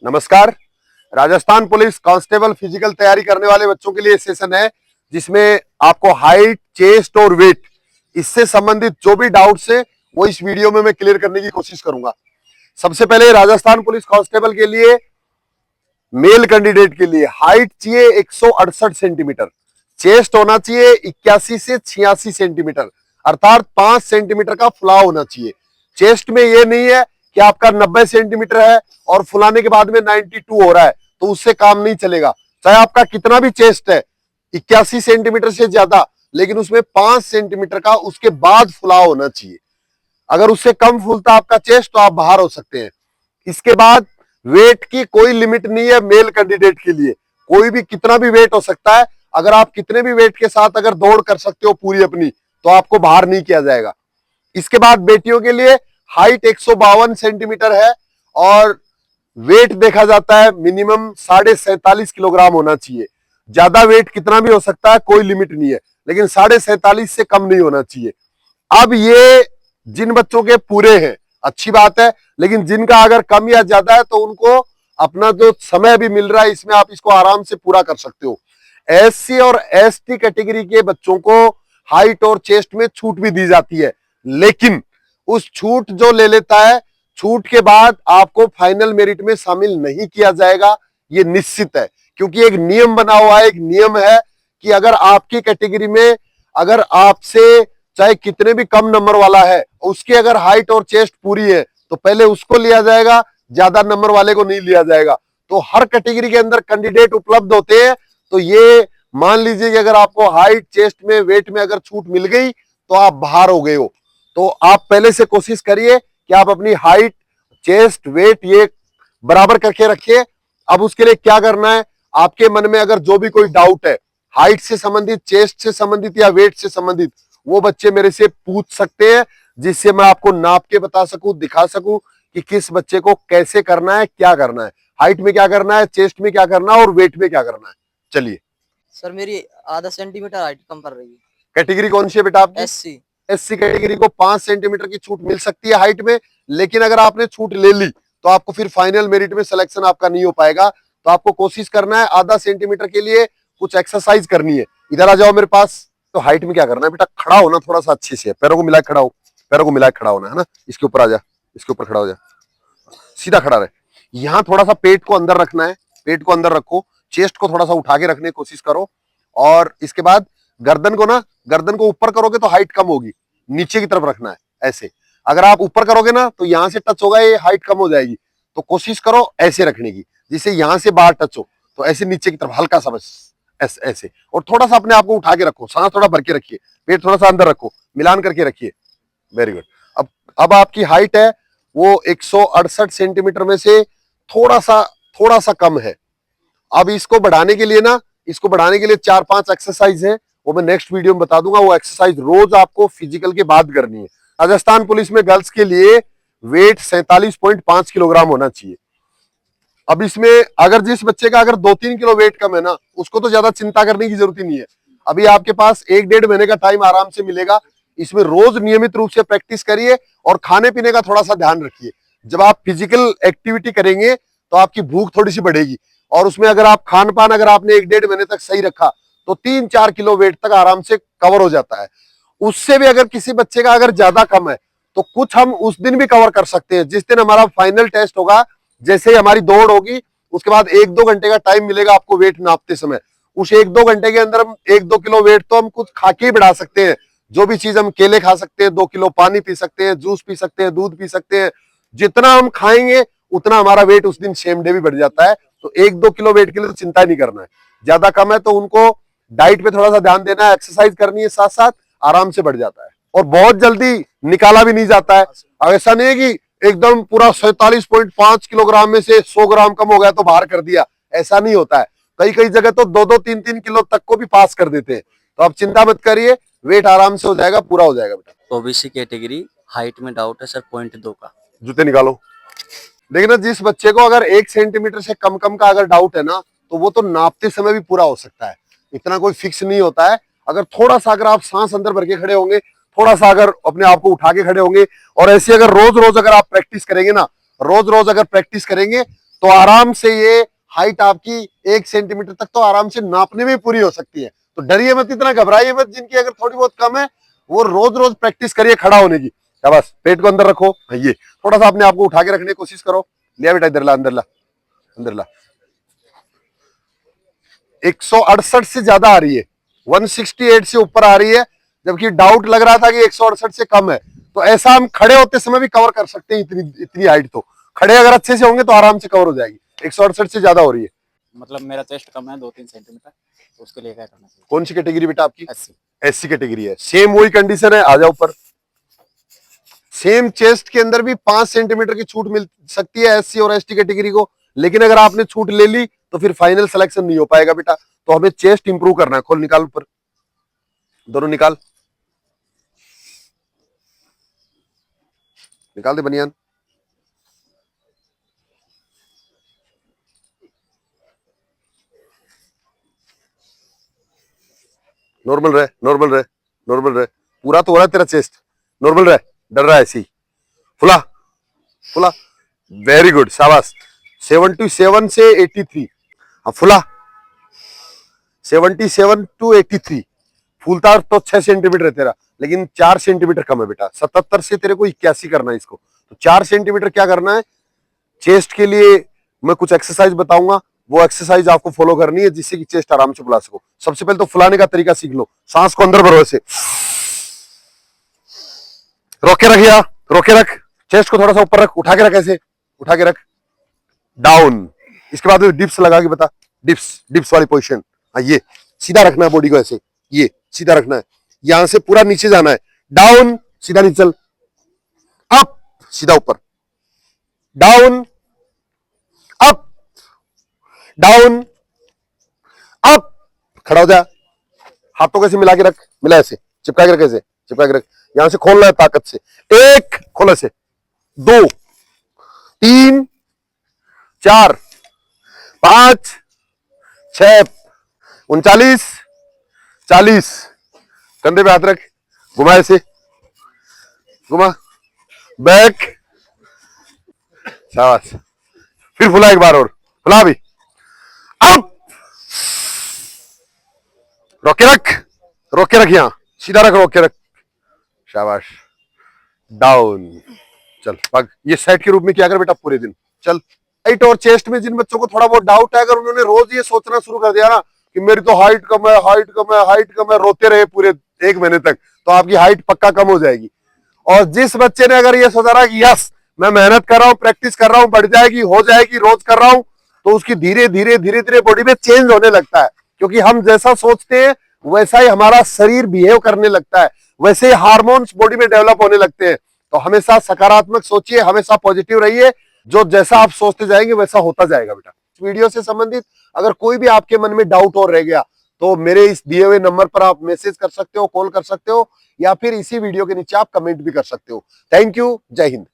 नमस्कार। Rajasthan police constable physical तैयारी करने वाले बच्चों के लिए सेशन है जिसमें आपको हाइट, चेस्ट और वेट इससे संबंधित जो भी डाउट्स है वो इस वीडियो में मैं क्लियर करने की कोशिश करूंगा। सबसे पहले राजस्थान पुलिस कांस्टेबल के लिए मेल कैंडिडेट के लिए हाइट चाहिए 168 सेंटीमीटर, चेस्ट होना चाहिए 81 से 86 सेंटीमीटर, अर्थात 5 सेंटीमीटर का फुलाव होना चाहिए। चेस्ट में ये नहीं है कि आपका 90 सेंटीमीटर है और फुलाने के बाद में 92 हो रहा है तो उससे काम नहीं चलेगा। चाहे आपका कितना भी चेस्ट है 81 सेंटीमीटर से ज्यादा, लेकिन उसमें 5 सेंटीमीटर का उसके बाद फुलाव होना चाहिए। अगर उससे कम फूलता आपका चेस्ट तो आप बाहर हो सकते हैं। इसके बाद वेट की कोई लिमिट नहीं है मेल कैंडिडेट के लिए, कोई भी कितना भी वेट हो सकता है। अगर आप कितने भी वेट के साथ अगर दौड़ कर सकते हो पूरी अपनी तो आपको बाहर नहीं किया जाएगा। इसके बाद बेटियों के लिए हाइट 152 सेंटीमीटर है और वेट देखा जाता है मिनिमम 47.5 किलोग्राम होना चाहिए। ज्यादा वेट कितना भी हो सकता है, कोई लिमिट नहीं है, लेकिन 47.5 से कम नहीं होना चाहिए। अब ये जिन बच्चों के पूरे हैं अच्छी बात है, लेकिन जिनका अगर कम या ज्यादा है तो उनको अपना जो समय भी मिल रहा है इसमें आप इसको आराम से पूरा कर सकते हो। एससी और एसटी कैटेगरी के बच्चों को हाइट और चेस्ट में छूट भी दी जाती है, लेकिन उस छूट जो ले लेता है, छूट के बाद आपको फाइनल मेरिट में शामिल नहीं किया जाएगा, ये निश्चित है। क्योंकि एक नियम बना हुआ है, एक नियम है कि अगर आपकी कैटेगरी में अगर आपसे चाहे कितने भी कम नंबर वाला है उसकी अगर हाइट और चेस्ट पूरी है तो पहले उसको लिया जाएगा, ज्यादा नंबर वाले को नहीं लिया जाएगा। तो हर कैटेगरी के अंदर कैंडिडेट उपलब्ध होते हैं। तो ये मान लीजिए कि अगर आपको हाइट, चेस्ट में, वेट में अगर छूट मिल गई तो आप बाहर हो गए हो। तो आप पहले से कोशिश करिए कि आप अपनी हाइट, चेस्ट, वेट ये बराबर करके रखिए। अब उसके लिए क्या करना है, आपके मन में अगर जो भी कोई डाउट है हाइट से संबंधित, चेस्ट से संबंधित या वेट से संबंधित, वो बच्चे मेरे से पूछ सकते हैं, जिससे मैं आपको नाप के बता सकूं, दिखा सकूं कि किस बच्चे को कैसे करना है, क्या करना है, हाइट में क्या करना है, चेस्ट में क्या करना है और वेट में क्या करना है। चलिए सर, मेरी आधा सेंटीमीटर हाइट कम पड़ रही है। कैटेगरी कौन सी है बेटा आपकी? एससी। एससी कैटेगरी को 5 सेंटीमीटर की छूट मिल सकती है हाइट में, लेकिन अगर आपने छूट ले ली तो आपको फिर फाइनल मेरिट में सिलेक्शन आपका नहीं हो पाएगा। तो आपको कोशिश करना है आधा सेंटीमीटर के लिए कुछ एक्सरसाइज करनी है। इधर आ जाओ मेरे पास। तो हाइट में क्या करना है बेटा, खड़ा होना थोड़ा सा अच्छे से, पैरों को मिला खड़ा हो, पैरों को मिला खड़ा होना है ना। इसके ऊपर आ जा, इसके ऊपर खड़ा हो जा, सीधा खड़ा रहे। यहाँ थोड़ा सा पेट को अंदर रखना है, पेट को अंदर रखो, चेस्ट को थोड़ा सा उठा के रखने की कोशिश करो। और इसके बाद गर्दन को ना, गर्दन को ऊपर करोगे तो हाइट कम होगी, नीचे की तरफ रखना है ऐसे। अगर आप ऊपर करोगे ना तो यहां से टच होगा, ये हाइट कम हो जाएगी। तो कोशिश करो ऐसे रखने की, जिससे यहां से बाहर टच हो। तो ऐसे नीचे की तरफ हल्का सा, बस ऐसे ऐसे। और थोड़ा सा अपने आप को उठा के रखो, सांस थोड़ा भर के रखिए, पेट थोड़ा सा अंदर रखो, मिलान करके रखिए। Very good. अब आपकी हाइट है वो 168 सेंटीमीटर में से थोड़ा सा कम है। अब इसको बढ़ाने के लिए ना, इसको बढ़ाने के लिए 4-5 एक्सरसाइज है, वो मैं नेक्स्ट वीडियो में बता दूंगा। वो एक्सरसाइज रोज आपको फिजिकल के बाद करनी है। राजस्थान पुलिस में गर्ल्स के लिए वेट 47.5 किलोग्राम होना चाहिए। अब इसमें अगर जिस बच्चे का अगर 2-3 किलो वेट कम है ना, उसको तो ज्यादा चिंता करने की जरूरत ही नहीं है। अभी आपके पास 1-1.5 महीने का टाइम आराम से मिलेगा। इसमें रोज नियमित रूप से प्रैक्टिस करिए और खाने पीने का थोड़ा सा ध्यान रखिए। जब आप फिजिकल एक्टिविटी करेंगे तो आपकी भूख थोड़ी सी बढ़ेगी, और उसमें अगर आप खान पान अगर आपने 1-1.5 महीने तक सही रखा तो 3-4 किलो वेट तक आराम से कवर हो जाता है। उससे भी अगर किसी बच्चे का अगर ज्यादा कम है तो कुछ हम उस दिन भी कवर कर सकते हैं, जिस दिन हमारा फाइनल टेस्ट होगा। जैसे ही हमारी दौड़ होगी उसके बाद 1-2 घंटे का टाइम मिलेगा आपको वेट नापते समय। उस 1-2 घंटे के अंदर हम 1-2 किलो वेट तो हम कुछ खा के ही बढ़ा सकते हैं। जो भी चीज हम, केले खा सकते हैं, 2 किलो पानी पी सकते हैं, जूस पी सकते हैं, दूध पी सकते हैं। जितना हम खाएंगे उतना हमारा वेट उस दिन सेम डे भी बढ़ जाता है। तो 1-2 किलो वेट के लिए तो चिंता नहीं करना है। ज्यादा कम है तो उनको डाइट पे थोड़ा सा ध्यान देना है, एक्सरसाइज करनी है, साथ साथ आराम से बढ़ जाता है। और बहुत जल्दी निकाला भी नहीं जाता है। ऐसा नहीं है कि एकदम पूरा 47.5 किलोग्राम में से 100 ग्राम कम हो गया तो बाहर कर दिया, ऐसा नहीं होता है। कई कई जगह तो 2-2, 3-3 किलो तक को भी पास कर देते हैं। तो आप चिंता मत करिए, वेट आराम से हो जाएगा, पूरा हो जाएगा बेटा। ओबीसी कैटेगरी, हाइट में डाउट है सर, 0.2 का। जूते निकालो। देखना, जिस बच्चे को अगर 1 सेंटीमीटर से कम कम का अगर डाउट है ना, तो वो तो नापते समय भी पूरा हो सकता है, इतना कोई फिक्स नहीं होता है। अगर थोड़ा सा अगर आप सांस अंदर भर के खड़े होंगे, थोड़ा सा अगर अपने आप को उठा के खड़े होंगे, और ऐसे अगर रोज रोज अगर आप प्रैक्टिस करेंगे ना, रोज रोज अगर प्रैक्टिस करेंगे तो आराम से ये हाइट आपकी 1 सेंटीमीटर तक तो आराम से नापने में पूरी हो सकती है। तो डरिए मत, इतना घबराइए मत। जिनकी अगर थोड़ी बहुत कम है वो रोज रोज प्रैक्टिस करिए खड़ा होने की। शाबाश, पेट को अंदर रखो। ये थोड़ा सा अपने आप को उठा के रखने की कोशिश करो। लिया बेटा, इधर ला, अंदर ला, अंदर ला। 168 से ज्यादा आ रही है, 168 से ऊपर आ रही है, जबकि डाउट लग रहा था कि 168 से कम है। तो ऐसा हम खड़े होते समय भी कवर कर सकते हैं। इतनी इतनी हाइट तो खड़े अगर अच्छे से होंगे तो आराम से कवर हो जाएगी। 168 से ज्यादा हो रही है। मतलब मेरा चेस्ट कम है 2-3 सेंटीमीटर, तो उसके लिए क्या करना चाहिए? कौन सी कैटेगरी बेटा आपकी? 80। एससी कैटेगरी है। सेम वही कंडीशन है, आ जाओ ऊपर। सेम चेस्ट के अंदर भी 5 सेंटीमीटर की छूट मिल सकती है एससी और एसटी कैटेगरी को, लेकिन अगर आपने छूट ले ली तो फिर फाइनल सिलेक्शन नहीं हो पाएगा बेटा। तो हमें चेस्ट इंप्रूव करना है। खोल, निकाल ऊपर, दोनों निकाल, निकाल दे बनियान। नॉर्मल रहे, नॉर्मल रहे, नॉर्मल रहे। पूरा तो हो रहा है तेरा चेस्ट, नॉर्मल रहे। डर रहा है ऐसे ही, फुला फुला। वेरी गुड, शाबाश। 77 से 83। हाँ फुला, 77 to 83। फूलता तो 6 सेंटीमीटर है तेरा, लेकिन 4 सेंटीमीटर कम है बेटा। 77 से तेरे को 81 करना है इसको। तो 4 सेंटीमीटर क्या करना है? चेस्ट के लिए मैं कुछ एक्सरसाइज बताऊंगा, वो एक्सरसाइज आपको फॉलो करनी है जिससे कि चेस्ट आराम से फुला सको। सबसे पहले तो फुलाने का तरीका सीख लो। सांस को अंदर भरो, ऐसे रोके रख, या रोके रख। चेस्ट को थोड़ा सा ऊपर रख, उठा के रख, ऐसे उठा के रख, डाउन। इसके बाद डिप्स लगा के बता, डिप्स, डिप्स वाली पोजीशन। हाँ, ये सीधा रखना है बॉडी को, ऐसे ये सीधा रखना है। यहां से पूरा नीचे जाना है, डाउन, सीधा नीचे चल, अप, सीधा ऊपर, डाउन, अप, डाउन, अप। खड़ा हो जा, हाथों कैसे मिला के रख, मिला ऐसे, चिपका के रख, ऐसे चिपका के रख। यहां से खोलना है ताकत से। 1, खोल ऐसे, 2, 3, 4, 5, 6, 39, 40। कंधे पे हाथ रख, घुमा ऐसे, घुमा, बैक, शाबाश। फिर फुला एक बार और, फुला भी, अप, रोके रख, रोके रख, यहां सीधा रख, रोके रख, शाबाश, डाउन। चल भाग। ये सेट के रूप में किया कर बेटा पूरे दिन। चल। हाइट और चेस्ट में जिन बच्चों को थोड़ा बहुत डाउट है, अगर उन्होंने रोज ये सोचना शुरू कर दिया ना कि मेरी तो हाइट कम है, हाइट कम है, हाइट कम है, रोते रहे पूरे 1 महीने तक, तो आपकी हाइट पक्का कम हो जाएगी। और जिस बच्चे ने अगर ये सोचा रहा कि यस मैं मेहनत कर रहा हूँ, प्रैक्टिस कर रहा हूँ, बढ़ जाएगी, हो जाएगी, रोज कर रहा हूँ, तो उसकी धीरे धीरे धीरे धीरे बॉडी में चेंज होने लगता है। क्योंकि हम जैसा सोचते हैं वैसा ही हमारा शरीर बिहेव करने लगता है, वैसे ही हार्मोन्स बॉडी में डेवलप होने लगते हैं। तो हमेशा सकारात्मक सोचिए, हमेशा पॉजिटिव रहिए। जो जैसा आप सोचते जाएंगे वैसा होता जाएगा बेटा। इस वीडियो से संबंधित अगर कोई भी आपके मन में डाउट और रह गया तो मेरे इस दिए हुए नंबर पर आप मैसेज कर सकते हो, कॉल कर सकते हो, या फिर इसी वीडियो के नीचे आप कमेंट भी कर सकते हो। थैंक यू, जय हिंद।